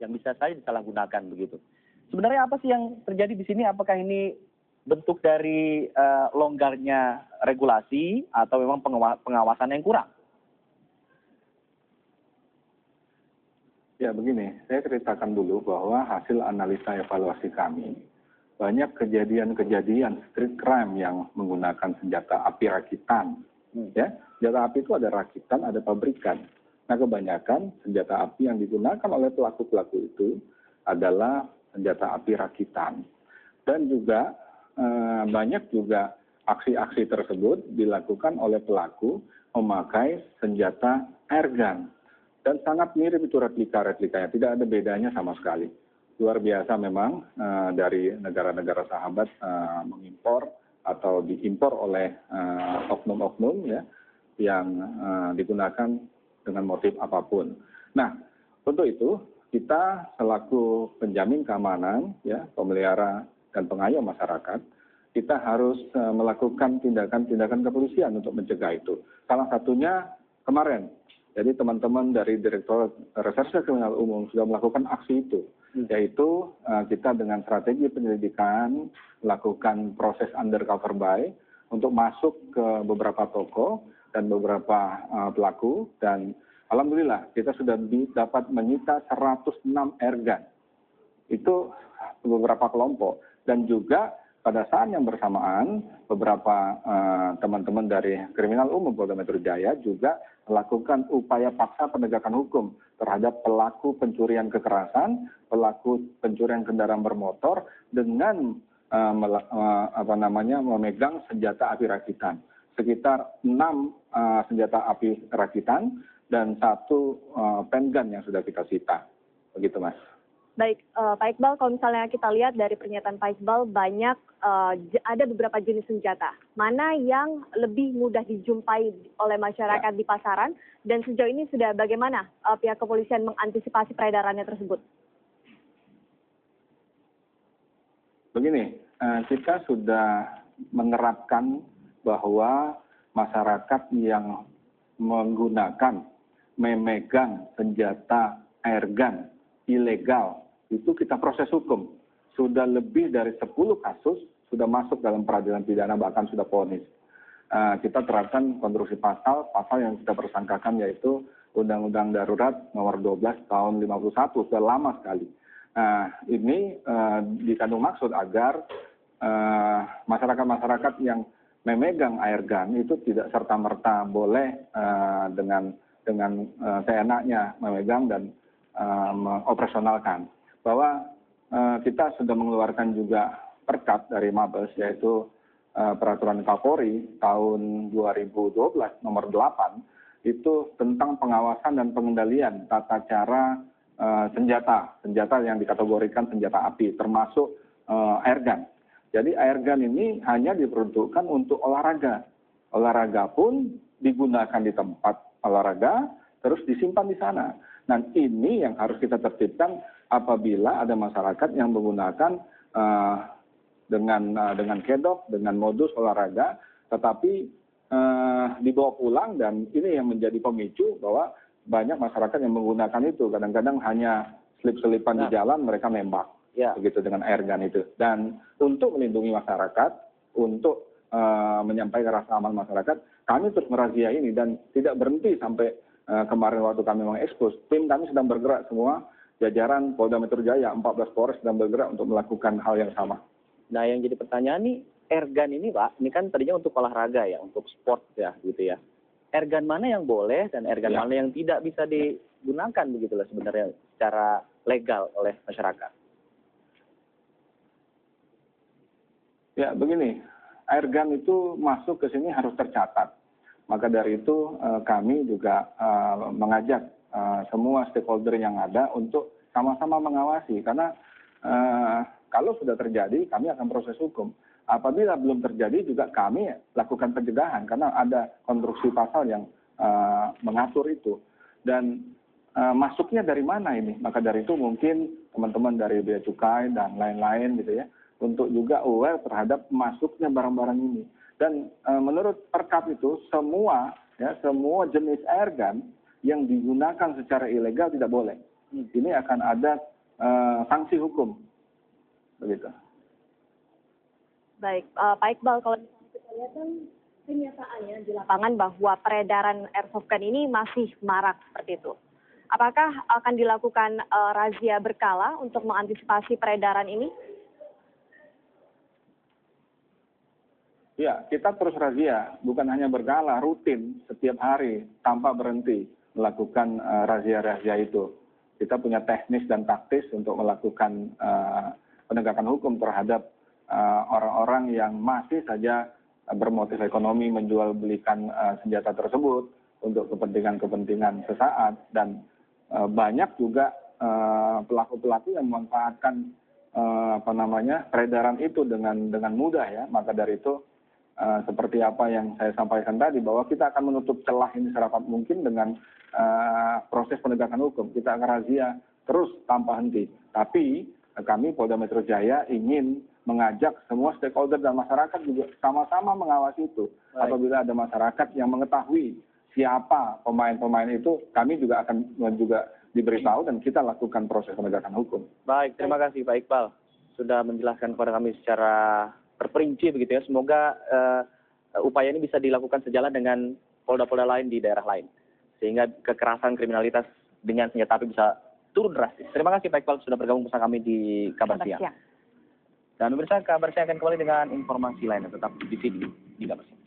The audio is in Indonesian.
yang bisa saja disalahgunakan begitu. Sebenarnya apa sih yang terjadi di sini? Apakah ini bentuk dari longgarnya regulasi atau memang pengawasan yang kurang? Ya begini, saya ceritakan dulu bahwa hasil analisa evaluasi kami, banyak kejadian-kejadian street crime yang menggunakan senjata api rakitan. Ya, senjata api itu ada rakitan, ada pabrikan. Nah, kebanyakan senjata api yang digunakan oleh pelaku-pelaku itu adalah senjata api rakitan. Dan juga banyak juga aksi-aksi tersebut dilakukan oleh pelaku memakai senjata airgun. Dan sangat mirip itu replika-replikanya, tidak ada bedanya sama sekali. Luar biasa memang dari negara-negara sahabat mengimpor atau diimpor oleh oknum-oknum ya, yang digunakan dengan motif apapun. Nah, untuk itu kita selaku penjamin keamanan, ya, pemelihara dan pengayom masyarakat, kita harus melakukan tindakan-tindakan kepolisian untuk mencegah itu. Salah satunya kemarin. Jadi teman-teman dari Direktorat Reserse Kriminal Umum sudah melakukan aksi itu, yaitu kita dengan strategi penyelidikan melakukan proses undercover buy untuk masuk ke beberapa toko dan beberapa pelaku, dan alhamdulillah kita sudah dapat menyita 106 airgun. Itu beberapa kelompok, dan juga pada saat yang bersamaan beberapa teman-teman dari Kriminal Umum Polda Metro Jaya juga melakukan upaya paksa penegakan hukum terhadap pelaku pencurian kekerasan, pelaku pencurian kendaraan bermotor dengan memegang senjata api rakitan. Sekitar 6 senjata api rakitan dan 1 pengun yang sudah kita sita. Begitu, Mas. Baik, Pak Iqbal, kalau misalnya kita lihat dari pernyataan Pak Iqbal, banyak ada beberapa jenis senjata. Mana yang lebih mudah dijumpai oleh masyarakat di pasaran, dan sejauh ini sudah bagaimana pihak kepolisian mengantisipasi peredarannya tersebut? Begini, kita sudah menerapkan bahwa masyarakat yang menggunakan, memegang senjata airgun ilegal, itu kita proses hukum. Sudah lebih dari 10 kasus sudah masuk dalam peradilan pidana, bahkan sudah vonis. Kita terapkan konstruksi pasal yang kita persangkakan, yaitu Undang-Undang Darurat nomor 12 tahun 51, sudah lama sekali. Ini dikandung maksud agar masyarakat-masyarakat yang memegang airgun itu tidak serta-merta boleh dengan seenaknya memegang dan mengoperasionalkan. Bahwa kita sudah mengeluarkan juga perkap dari Mabes, yaitu Peraturan Kapolri tahun 2012 nomor 8, itu tentang pengawasan dan pengendalian tata cara senjata yang dikategorikan senjata api, termasuk airgun. Jadi airgun ini hanya diperuntukkan untuk olahraga. Olahraga pun digunakan di tempat olahraga, terus disimpan di sana. Nah, ini yang harus kita tertibkan apabila ada masyarakat yang menggunakan dengan kedok, dengan modus olahraga, tetapi dibawa pulang, dan ini yang menjadi pemicu bahwa banyak masyarakat yang menggunakan itu. Kadang-kadang hanya selip-selipan di jalan, mereka nembak, begitu dengan airgun itu. Dan untuk melindungi masyarakat, untuk menyampaikan rasa aman masyarakat, kami terus merazia ini dan tidak berhenti sampai kemarin waktu kami mengekspos, tim kami sedang bergerak semua, jajaran Polda Metro Jaya, 14 Polres sedang bergerak untuk melakukan hal yang sama. Nah, yang jadi pertanyaan nih, airgun ini Pak, ini kan tadinya untuk olahraga ya, untuk sport ya, gitu ya. Airgun mana yang boleh dan airgun mana yang tidak bisa digunakan begitulah sebenarnya secara legal oleh masyarakat? Ya, begini, airgun itu masuk ke sini harus tercatat. Maka dari itu kami juga mengajak semua stakeholder yang ada untuk sama-sama mengawasi. Karena kalau sudah terjadi, kami akan proses hukum. Apabila belum terjadi juga kami lakukan pencegahan, karena ada konstruksi pasal yang mengatur itu. Dan masuknya dari mana ini? Maka dari itu mungkin teman-teman dari Bea Cukai dan lain-lain gitu ya, untuk juga aware terhadap masuknya barang-barang ini. Dan menurut perkap itu semua jenis airgun yang digunakan secara ilegal tidak boleh. ini akan ada sanksi hukum, begitu. Baik, Pak Iqbal, kalau misalnya kita lihat kan kenyataannya di lapangan bahwa peredaran airsoft gun ini masih marak seperti itu. Apakah akan dilakukan razia berkala untuk mengantisipasi peredaran ini? Ya, kita terus razia, bukan hanya berkala, rutin setiap hari tanpa berhenti melakukan razia-razia itu. Kita punya teknis dan taktis untuk melakukan penegakan hukum terhadap orang-orang yang masih saja bermotif ekonomi menjual belikan senjata tersebut untuk kepentingan-kepentingan sesaat, dan banyak juga pelaku-pelaku yang memanfaatkan peredaran itu dengan mudah ya. Maka dari itu seperti apa yang saya sampaikan tadi, bahwa kita akan menutup celah ini serapat mungkin dengan proses penegakan hukum. Kita akan razia terus tanpa henti. Tapi kami Polda Metro Jaya ingin mengajak semua stakeholder dan masyarakat juga sama-sama mengawasi itu. Baik. Apabila ada masyarakat yang mengetahui siapa pemain-pemain itu, kami juga akan diberitahu dan kita lakukan proses penegakan hukum. Baik, terima kasih Pak Iqbal sudah menjelaskan kepada kami secara terperinci begitu ya. Semoga upaya ini bisa dilakukan sejalan dengan polda-polda lain di daerah lain, sehingga kekerasan kriminalitas dengan senjata api bisa turun drastis. Terima kasih Pak Iqbal sudah bergabung bersama kami di Kabar Siang. Dan pemirsa, Kabar Siang akan kembali dengan informasi lain. Tetap di sini di Kabar Siang.